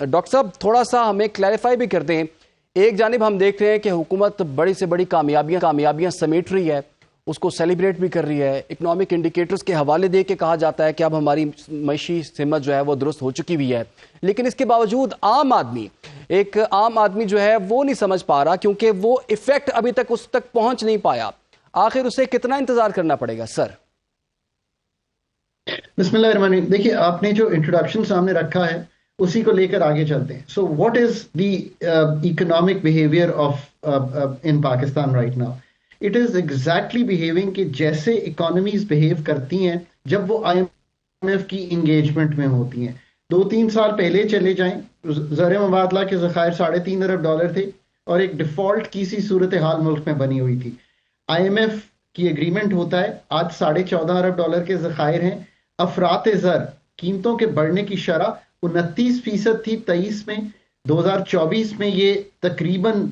Doctor साहब थोड़ा सा हमें क्लैरिफाई भी करते हैं। एक जानिब हम देख रहे हैं कि हुकूमत बड़ी से बड़ी कामयाबियां समेट रही है, उसको सेलिब्रेट भी कर रही है। इकोनॉमिक इंडिकेटर्स के हवाले दे के कहा जाता है कि अब हमारी मईशी सिमत जो है वो दुरुस्त हो चुकी हुई है, लेकिन इसके बावजूद आम आदमी जो है वो नहीं समझ पा रहा, क्योंकि वो इफेक्ट अभी तक उस तक पहुंच नहीं पाया। आखिर उसे कितना इंतजार करना पड़ेगा सर? बिस्मिल्लाहिर्रहमानिर्रहीम। देखिए, आपने जो इंट्रोडक्शन सामने रखा है उसी को लेकर आगे चलते हैं। So what is the economic behaviour of in Pakistan right now? It is exactly behaving कि जैसे इकोनॉमीज बिहेव करती हैं जब वो IMF की इंगेजमेंट में होती हैं। 2-3 साल पहले चले जाएं, ज़र मुबादला के ज़खायर $3.5 अरब थे और एक डिफॉल्ट की सी सूरत हाल मुल्क में बनी हुई थी। IMF की एग्रीमेंट होता है, आज $14.5 अरब के ज़खायर हैं। अफरात ज़र कीमतों के बढ़ने की शरह 29% थी 23 में, 2024 में ये तकरीबन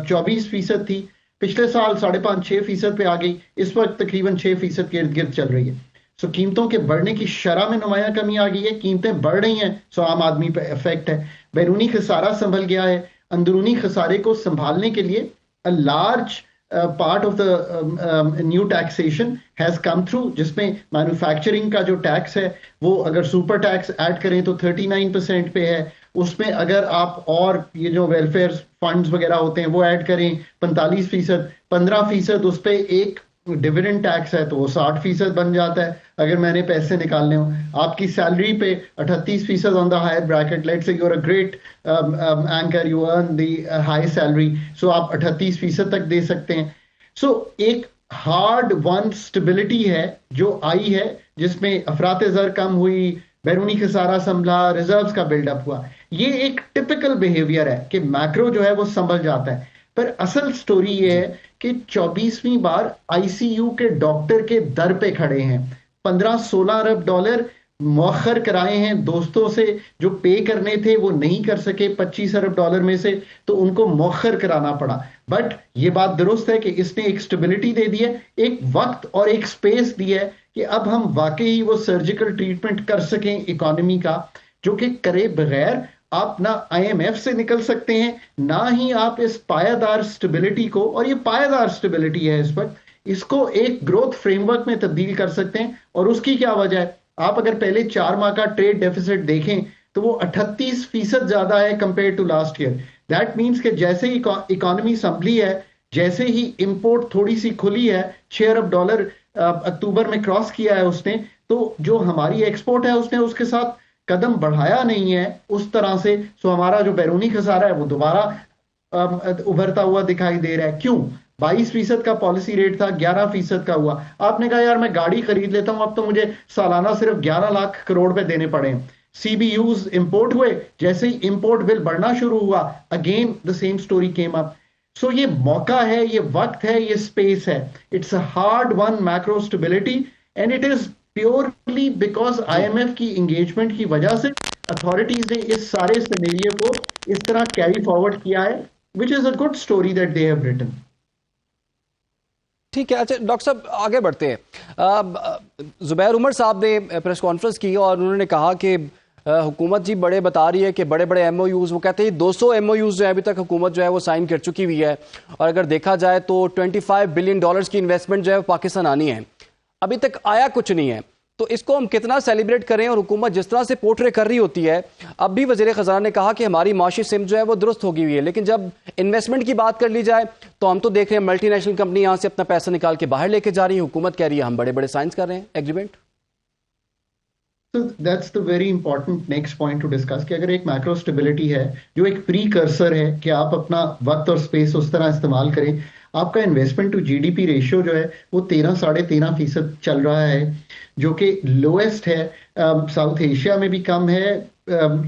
24% थी। पिछले साल 5.5-6% पे आ गई, इस वक्त तकरीबन 6% के इर्द गिर्द चल रही है। सो कीमतों के बढ़ने की शरह में नुमाया कमी आ गई है, कीमतें बढ़ रही हैं, सो आम आदमी पे इफेक्ट है। बैरूनी खसारा संभल गया है, अंदरूनी खसारे को संभालने के लिए a large part of the new taxation has come through, जिसमें मैन्युफैक्चरिंग का जो टैक्स है वो अगर सुपर टैक्स ऐड करें तो 39% पे है। उसमें अगर आप और ये जो वेलफेयर फंड्स वगैरह होते हैं वो ऐड करें 45%, 15% उस पर एक डिविडेंड टैक्स है तो वो 60% बन जाता है अगर मैंने पैसे निकालने हो। आपकी सैलरी पे 38% on the higher bracket, let's say you are a great anchor, you earn the high salary, so आप 38% तक दे सकते हैं। सो एक हार्ड वन स्टेबिलिटी है जो आई है, जिसमें अफरात ज़र कम हुई, बैरूनी खसारा संभला, रिजर्व्स का बिल्डअप हुआ। ये एक टिपिकल बिहेवियर है कि मैक्रो जो है वो संभल जाता है, पर असल स्टोरी ये है कि 24वीं बार ICU के डॉक्टर के दर पे खड़े हैं। 15-16 अरब डॉलर मौखर कराए हैं दोस्तों से, जो पे करने थे वो नहीं कर सके 25 अरब डॉलर में से, तो उनको मौखर कराना पड़ा। बट ये बात दुरुस्त है कि इसने एक स्टेबिलिटी दे दी है, एक वक्त और एक स्पेस दी है कि अब हम वाकई वो सर्जिकल ट्रीटमेंट कर सकें इकोनॉमी का, जो कि करे बगैर आप ना IMF से निकल सकते हैं, ना ही आप इस पायादार स्टेबिलिटी को, और ये पायादार स्टेबिलिटी है इस वक्त, इसको एक ग्रोथ फ्रेमवर्क में तब्दील कर सकते हैं। और उसकी क्या वजह है? आप अगर पहले 4 माह का ट्रेड डेफिसिट देखें तो वो 38% ज्यादा है compare to last year. That means कि जैसे ही इकोनॉमी संभली है, जैसे ही इंपोर्ट थोड़ी सी खुली है, $6 अरब अक्टूबर में क्रॉस किया है उसने, तो जो हमारी एक्सपोर्ट है उसने उसके साथ कदम बढ़ाया नहीं है उस तरह से। सो हमारा जो बैरूनी खसारा है वो दोबारा उभरता हुआ दिखाई दे रहा है। क्यों? 22% का पॉलिसी रेट था, 11% का हुआ। आपने कहा यार मैं गाड़ी खरीद लेता हूं, अब तो मुझे सालाना सिर्फ 11 लाख करोड़ पे देने पड़े। CBUs इंपोर्ट हुए, जैसे ही इंपोर्ट बिल बढ़ना शुरू हुआ, again the same story came up. So ये मौका है, ये वक्त है, ये स्पेस है। It's a hard one macro stability and it is purely because IMF की इंगेजमेंट की वजह से अथॉरिटीज ने इस सारे सिनेरियो को इस तरह कैरी फॉरवर्ड किया है, which is a good story that they have written. ठीक है, अच्छा डॉक्टर साहब आगे बढ़ते हैं। जुबैर उमर साहब ने प्रेस कॉन्फ्रेंस की और उन्होंने कहा कि हुकूमत जी बड़े बता रही है कि बड़े बड़े MOUs, वो कहते हैं 200 MOUs जो है अभी तक हुकूमत जो है वो साइन कर चुकी हुई है, और अगर देखा जाए तो $25 बिलियन की इन्वेस्टमेंट जो है पाकिस्तान आनी है, अभी तक आया कुछ नहीं है। तो इसको हम कितना सेलिब्रेट करें? और हुकूमत जिस तरह से पोर्ट्रे कर रही होती है, अब भी वज़ीर ख़ज़ाना ने कहा कि हमारी माशी सिम जो है वो दुरुस्त होगी हुई है, लेकिन जब इन्वेस्टमेंट की बात कर ली जाए तो हम तो देख रहे हैं मल्टीनेशनल कंपनी यहां से अपना पैसा निकाल के बाहर लेके जा रही है। हुकूमत कह रही है हम बड़े बड़े साइंस कर रहे हैं agreement. So that's the very important next point to discuss कि अगर एक मैक्रो स्टेबिलिटी है जो एक प्रीकर्सर है कि आप अपना वक्त और स्पेस उस तरह इस्तेमाल करें, आपका इन्वेस्टमेंट टू GDP रेशियो जो है वो 13-13.5% चल रहा है, जो कि लोएस्ट है। साउथ एशिया में भी कम है,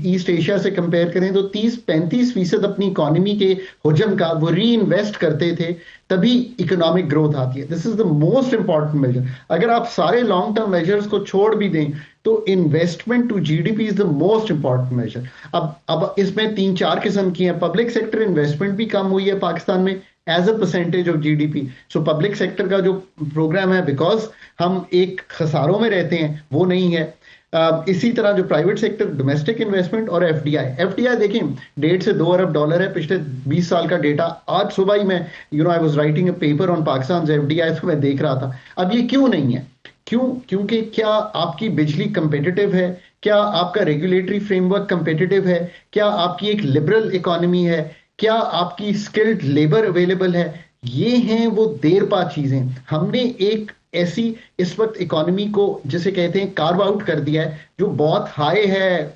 ईस्ट एशिया से कंपेयर करें तो 30-35% अपनी इकोनॉमी के हुजम का वो री इन्वेस्ट करते थे, तभी इकोनॉमिक ग्रोथ आती है। This is the most important measure. अगर आप सारे लॉन्ग टर्म मेजर्स को छोड़ भी दें तो investment to GDP is the most important measure. अब इसमें 3-4 किस्म की है। पब्लिक सेक्टर इन्वेस्टमेंट भी कम हुई है पाकिस्तान में as a percentage of GDP। So public sector का जो प्रोग्राम है, बिकॉज हम एक खसारों में रहते हैं, वो नहीं है। इसी तरह जो प्राइवेट सेक्टर, डोमेस्टिक इन्वेस्टमेंट और एफडीआई। एफडीआई देखें, 1.5 से 2 अरब डॉलर है पिछले 20 साल का डेटा। आज सुबह ही मैं I was writing a paper on Pakistan FDI, तो मैं देख रहा था। अब ये क्यों नहीं है? क्यों? क्योंकि क्या आपकी बिजली कंपेटिटिव है? क्या आपका रेगुलेटरी फ्रेमवर्क कंपेटिटिव है? क्या आपकी एक लिबरल इकोनॉमी है? क्या आपकी स्किल्ड लेबर अवेलेबल है? ये हैं वो देर पा चीजें। हमने एक ऐसी इस वक्त इकोनॉमी को जिसे कहते हैं कार्व आउट कर दिया है, जो बहुत हाई है,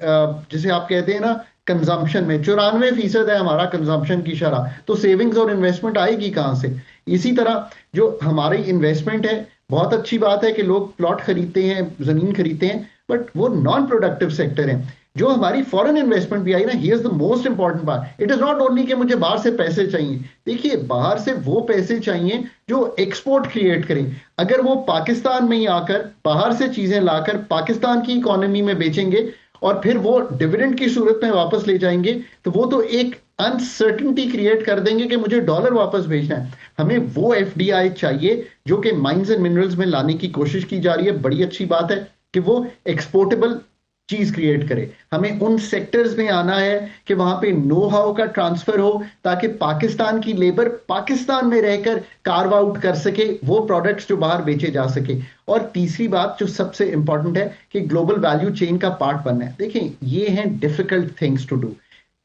जिसे आप कहते हैं ना कंजम्पशन में 94% है हमारा कंजम्पशन की शरह। तो सेविंग्स और इन्वेस्टमेंट आएगी कहां से? इसी तरह जो हमारी इन्वेस्टमेंट है, बहुत अच्छी बात है कि लोग प्लॉट खरीदते हैं, जमीन खरीदते हैं, बट वो नॉन प्रोडक्टिव सेक्टर है। जो हमारी फॉरेन इन्वेस्टमेंट भी आई ना, he is the most important part. It is not only कि मुझे बाहर से पैसे चाहिए। देखिए, बाहर से वो पैसे चाहिए जो एक्सपोर्ट क्रिएट करें। अगर वो पाकिस्तान में ही आकर बाहर से चीजें लाकर पाकिस्तान की इकोनॉमी में बेचेंगे और फिर वो डिविडेंड की सूरत में वापस ले जाएंगे, तो वो तो एक अनसर्टिनिटी क्रिएट कर देंगे कि मुझे डॉलर वापस भेजना है। हमें वो एफडीआई चाहिए जो कि माइंस एंड मिनरल्स में लाने की कोशिश की जा रही है। बड़ी अच्छी बात है कि वो एक्सपोर्टेबल चीज क्रिएट करे। हमें उन सेक्टर्स में आना है कि वहां पे नो हाउ का ट्रांसफर हो, ताकि पाकिस्तान की लेबर पाकिस्तान में रहकर कार्व आउट कर सके वो प्रोडक्ट्स जो बाहर बेचे जा सके। और तीसरी बात जो सबसे इंपॉर्टेंट है कि ग्लोबल वैल्यू चेन का पार्ट बनना है। देखें, ये हैं difficult things to do.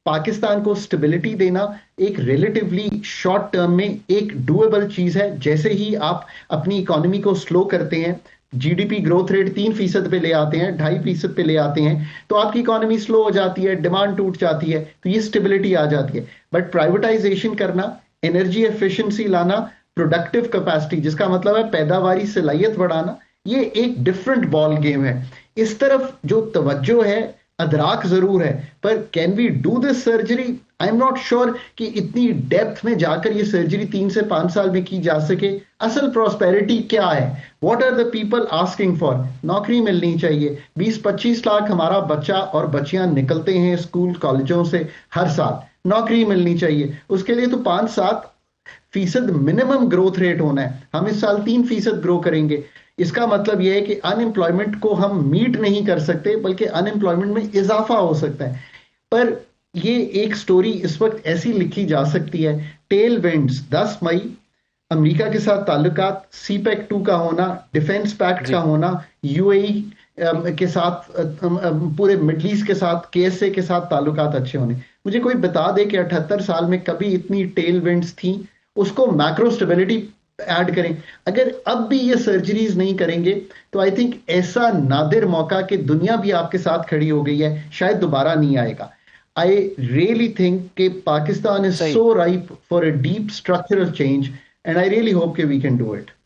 Pakistan को स्टेबिलिटी देना एक रिलेटिवली शॉर्ट टर्म में एक डूएबल चीज है। जैसे ही आप अपनी इकोनॉमी को स्लो करते हैं, जीडीपी ग्रोथ रेट 3% पे ले आते हैं, 2.5% पे ले आते हैं, तो आपकी इकोनॉमी स्लो हो जाती है, डिमांड टूट जाती है, तो ये स्टेबिलिटी आ जाती है। बट प्राइवेटाइजेशन करना, एनर्जी एफिशिएंसी लाना, प्रोडक्टिव कैपेसिटी, जिसका मतलब है पैदावारी सलाहियत बढ़ाना, ये एक डिफरेंट बॉल गेम है। इस तरफ जो तवज्जो है, अदराक जरूर है, पर can we do this surgery? I am not sure कि इतनी डेप्थ में जाकर ये सर्जरी 3 से 5 साल में की जा सके। असल प्रॉस्पेरिटी क्या है? What are the people asking for? नौकरी मिलनी चाहिए। 20-25 लाख हमारा बच्चा और बच्चियां निकलते हैं स्कूल कॉलेजों से हर साल, नौकरी मिलनी चाहिए। उसके लिए तो 5-7% मिनिमम ग्रोथ रेट होना है। हम इस साल 3% ग्रो करेंगे। इसका मतलब यह है कि अनएम्प्लॉयमेंट को हम मीट नहीं कर सकते, बल्कि अनएम्प्लॉयमेंट में इजाफा हो सकता है। पर ये एक स्टोरी इस वक्त ऐसी लिखी जा सकती है, टेल विंड्स, 10 मई, अमेरिका के साथ ताल्लुकात, सीपेक 2 का होना, डिफेंस पैक्ट का होना, यूएई के साथ, पूरे मिडल ईस्ट के साथ, केएसए के साथ ताल्लुकात अच्छे होने। मुझे कोई बता दे कि 78 साल में कभी इतनी टेल विंड्स थी। उसको मैक्रो स्टेबिलिटी ऐड करें। अगर अब भी ये सर्जरीज नहीं करेंगे तो आई थिंक ऐसा नादिर मौका कि दुनिया भी आपके साथ खड़ी हो गई है, शायद दोबारा नहीं आएगा। आई रियली थिंक कि पाकिस्तान इज सही। So ripe for a deep structural change, and I really hope कि वी कैन डू इट।